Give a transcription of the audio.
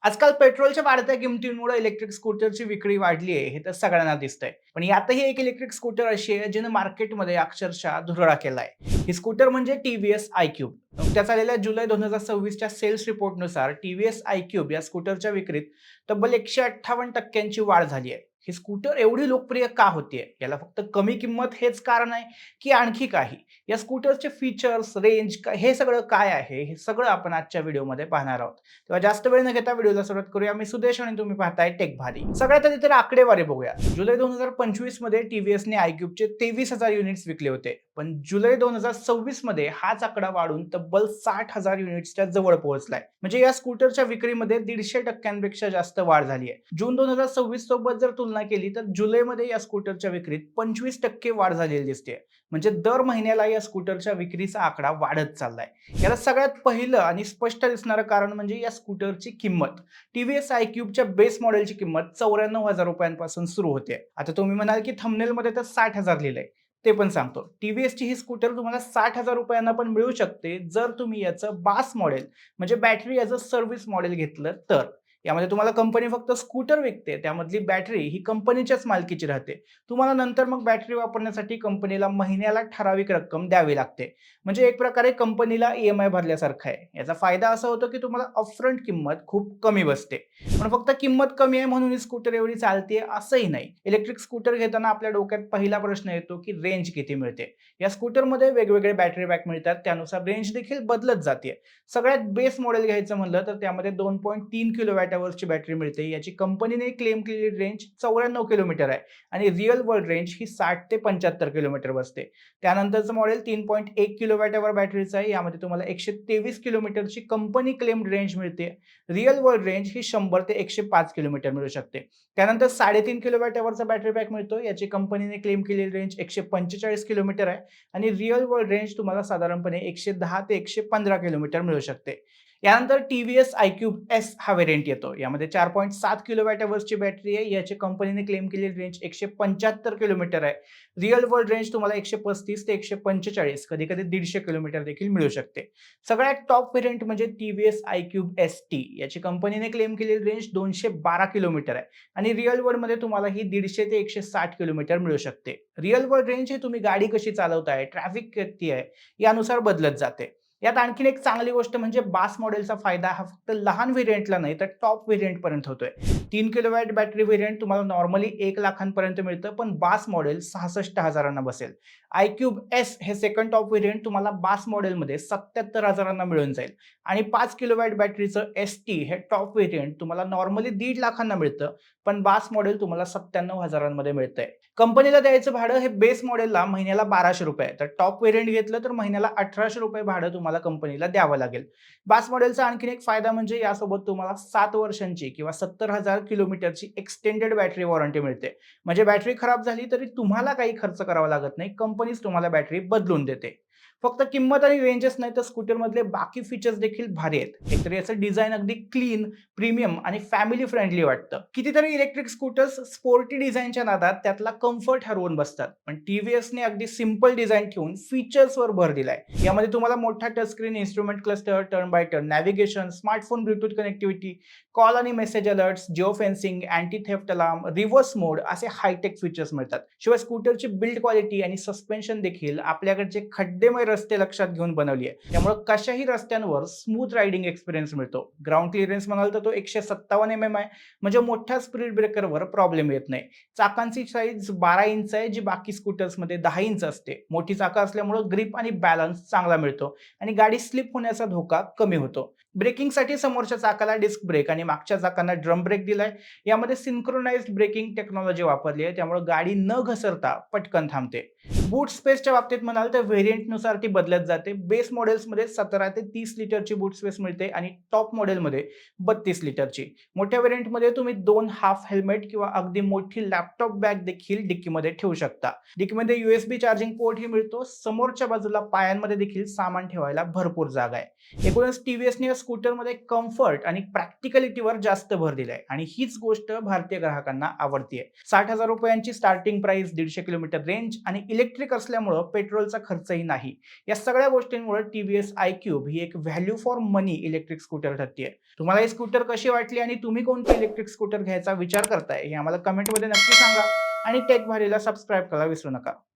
आजकाल पेट्रोलच्या वाढत्या किमतींमुळे इलेक्ट्रिक स्कूटरची विक्री वाढली आहे हे तर सगळ्यांना दिसतंय. पण यातही एक इलेक्ट्रिक स्कूटर अशी आहे जिने मार्केटमध्ये अक्षरशः धुरळा केलाय. ही स्कूटर म्हणजे टीव्हीएस आयक्यूब. नुकत्याच आलेल्या जुलै 2026च्या सेल्स रिपोर्टनुसार टीव्हीएस आयक्यूब या स्कूटरच्या विक्रीत तब्बल 158% वाढ झाली आहे. ही स्कूटर एवढी लोकप्रिय का होतीये? याला फक्त कमी किंमत हेच कारण आहे की आणखी काही? या स्कूटरचे फीचर्स, रेंज हे सगळं काय आहे? हे सगळं आपण आजच्या व्हिडिओमध्ये पाहणार आहोत. तेव्हा जास्त वेळ न घेता व्हिडिओला सुरुवात करूया. मी सुदेश आणि तुम्ही पाहताय टेक भारी. सगळ्यात आधी तर आकडेवारी बघूया. जुलै 2025 मध्ये टीव्हीएसने आयक्यूबचे 23,000 युनिट्स विकले होते. पण जुलै 2026 मध्ये हाच आकडा वाढून तब्बल 60,000 युनिट्सच्या जवळ पोहोचलाय. म्हणजे या स्कूटरच्या विक्रीमध्ये 150% जास्त वाढ झाली आहे. जून 2026 सोबत जर तुलना केली तर जुलैमध्ये या स्कूटरच्या विक्रीत 25% वाढ झालेली दिसते. म्हणजे दर महिन्याला या स्कूटरच्या विक्रीचा आकडा वाढत चाललाय. याला सगळ्यात पहिलं आणि स्पष्ट दिसणारं कारण म्हणजे या स्कूटरची किंमत. टीव्हीएस आयक्यूबच्या बेस मॉडेलची किंमत 94,000 रुपयांपासून सुरू होते. आता तुम्ही म्हणाल की थंबनेलमध्ये तर 60,000 लिहिलंय. ते पण सांगतो. टीव्हीएसची ही स्कूटर तुम्हाला 60,000 रुपयांना पण मिळू शकते जर तुम्ही याचं बास मॉडेल म्हणजे battery as a service model घेतलं तर. यामध्ये तुम्हाला कंपनी फक्त स्कूटर विकते, त्यामधली बॅटरी ही कंपनीच्याच मालकीची राहते. तुम्हाला नंतर मग बॅटरी वापरण्यासाठी कंपनीला महिन्याला ठराविक रक्कम द्यावी लागते. म्हणजे एक प्रकारे कंपनीला ईएमआय भरल्यासारखं आहे. याचा फायदा असा होतो की तुम्हाला अपफ्रंट किंमत खूप कमी बसते. पण फक्त किंमत कमी आहे म्हणून ही स्कूटर एवढी चालते असंही नाही. इलेक्ट्रिक स्कूटर घेताना आपल्या डोक्यात पहिला प्रश्न येतो की रेंज किती मिळते. या स्कूटरमध्ये वेगवेगळे बॅटरी पॅक मिळतात, त्यानुसार रेंज देखील बदलत जाते. सगळ्यात बेस मॉडेल घ्यायचं म्हणलं तर त्यामध्ये 2.3 किलोवॅट अवरची बॅटरी मिळते. याची कंपनीने क्लेम केलेली रेंज 94 किलोमीटर आहे आणि रिअल वर्ल्ड रेंज ही 60 ते 75 किलोमीटर बसते. त्यानंतरचं मॉडेल 3.1 किलोवॅट अवर बॅटरीचं आहे. यामध्ये तुम्हाला 123 किलोमीटरची कंपनी क्लेम्ड रेंज मिळते. रिअल वर्ल्ड रेंज ही 100 ते 105 किलोमीटर मिळू शकते. त्यानंतर 3.5 किलोवॅट अवरचा बॅटरी पॅक मिळतो. याची कंपनीने क्लेम केलेली रेंज 145 किलोमीटर आहे आणि रिअल वर्ल्ड रेंज तुम्हाला साधारणपणे 110 ते 115 किलोमीटर मिळू शकते. यानंतर टीव्हीएस आयक्यूब एस हा व्हेरियंट येतो. यामध्ये 4.7 किलोवॅट अवर्सची बॅटरी आहे. याची कंपनीने क्लेम केलेली रेंज 175 किलोमीटर आहे. रिअल वर्ल्ड रेंज तुम्हाला 135 ते 145 कधी-कधी 150 किलोमीटर देखील मिळू शकते. सगळ्यात टॉप व्हेरियंट म्हणजे टीव्हीएस आयक्यूब एसटी. याची कंपनीने क्लेम केलेली रेंज 212 किलोमीटर आहे आणि रिअल वर्ल्डमध्ये तुम्हाला ही 150 ते 160 किलोमीटर मिळू शकते. रिअल वर्ल्ड रेंज ही तुम्ही गाडी कशी चालवताय, ट्रॅफिक किती आहे यानुसार बदलत जाते. यात आणखीन एक चांगली गोष्ट म्हणजे बास मॉडेलचा फायदा हा फक्त लहान व्हेरियंटला नाही तर टॉप व्हेरियंट पर्यंत होतोय. 3 किलोवॅट बॅटरी व्हेरियंट तुम्हाला नॉर्मली 1 लाखांपर्यंत मिळतं, पण बास मॉडेल 66,000 बसेल. आयक्यूब एस हे सेकंड टॉप व्हेरियंट तुम्हाला बास मॉडेलमध्ये 77,000 मिळून जाईल आणि 5 किलोवॅट बॅटरीचं एसटी हे टॉप व्हेरियंट तुम्हाला नॉर्मली 1.5 लाखांना मिळतं, पण बास मॉडेल तुम्हाला 97,000 मध्ये मिळतंय. कंपनीला द्यायचं भाडं हे बेस मॉडेलला महिन्याला ₹1,200 तर टॉप व्हेरियंट घेतलं तर महिन्याला ₹1,800 भाडं तुम्हाला कंपनीला द्यावं लागेल. बास मॉडेलचा आणखीन एक फायदा म्हणजे यासोबत तुम्हाला 7 वर्षांची किंवा 70,000 किलोमीटरची एक्सटेंडेड बॅटरी वॉरंटी मिळते. म्हणजे बॅटरी खराब झाली तरी तुम्हाला काही खर्च करावा लागत नाही. कंपनीच तुम्हाला बॅटरी बदलून देते. फक्त किंमत आणि रेंजच नाही तर स्कूटरमधले बाकी फीचर्स देखील भारी आहेत. एकतर याचं डिझाइन अगदी क्लीन, प्रीमियम आणि फॅमिली फ्रेंडली वाटतं. कितीतरी इलेक्ट्रिक स्कूटर्स स्पोर्टी डिझाइनच्या नादात त्यातला कम्फर्ट हरवून बसतात. पण टीव्हीएसने अगदी सिंपल डिझाइन ठेवून फीचर्सवर भर दिलाय. यामध्ये तुम्हाला मोठा touch screen, instrument cluster, turn by turn navigation, smartphone Bluetooth connectivity, call आणि message alerts, geo fencing, anti theft alarm, reverse mode असे हायटेक फीचर्स मिळतात. शिवाय स्कूटरची बिल्ड क्वालिटी आणि सस्पेन्शन देखील आपल्याकडचे खड्डेमय रस्ते लक्षात घेऊन बनवली आहे. त्यामुळे कशाही रस्त्यांवर स्मूथ रायडिंग एक्सपिरियन्स मिळतो. ग्राउंड क्लिअरन्स म्हणाल तर तो 157 आहे, म्हणजे मोठ्या स्पीड ब्रेकरवर प्रॉब्लेम येत नाही. चाकांची साईज 12 इंच आहे, जी बाकी स्कूटर्समध्ये 10 इंच असते. मोठी चाकं असल्यामुळे ग्रिप आणि बॅलन्स चांगला मिळतो आणि गाडी स्लिप होण्याचा धोका कमी होतो. ब्रेकिंगसाठी समोरच्या चाकाला डिस्क ब्रेक आणि मागच्या चाकांना ड्रम ब्रेक दिलाय. यामध्ये सिंक्रोनाइज्ड ब्रेकिंग टेक्नॉलॉजी वापरली आहे, त्यामुळे गाडी न घसरता पटकन थांबते. बूट स्पेसच्या बाबतीत म्हणाल तर व्हेरियंटनुसार ती बदलत जाते. बेस मॉडेल्समध्ये 17 ते 30 लिटरची बूट स्पेस मिळते आणि टॉप मॉडेलमध्ये 32 लिटरची. मोठ्या व्हेरियंटमध्ये तुम्ही 2 हाफ हेल्मेट किंवा अगदी मोठी लॅपटॉप बॅग देखील डिक्कीमध्ये ठेवू शकता. डिक्कीमध्ये यूएसबी चार्जिंग पोर्टही मिळतो. समोरच्या बाजूला पायांमध्ये देखील सामान ठेवायला भरपूर जागा आहे. एकूणच टीव्हीएसने या स्कूटरमध्ये कम्फर्ट आणि प्रॅक्टिकलिटीवर जास्त भर दिलाय आणि हीच गोष्ट भारतीय ग्राहकांना आवडतीये. 60,000 रुपयांची स्टार्टिंग प्राइस, 150 किलोमीटर रेंज आणि इलेक्ट्रिक इलेक्ट्रिक असल्यामुळं पेट्रोलचा खर्चही नाही. या सगळ्या गोष्टींमुळे टीव्हीएस iQube ही एक value for money electric scooter ठरते. तुम्हाला ही स्कूटर कशी वाटली आणि तुम्ही कोणती इलेक्ट्रिक स्कूटर घ्यायचा विचार करताय हे आम्हाला कमेंटमध्ये नक्की सांगा आणि टेक व्हॅलीला सबस्क्राईब करायला विसरू नका.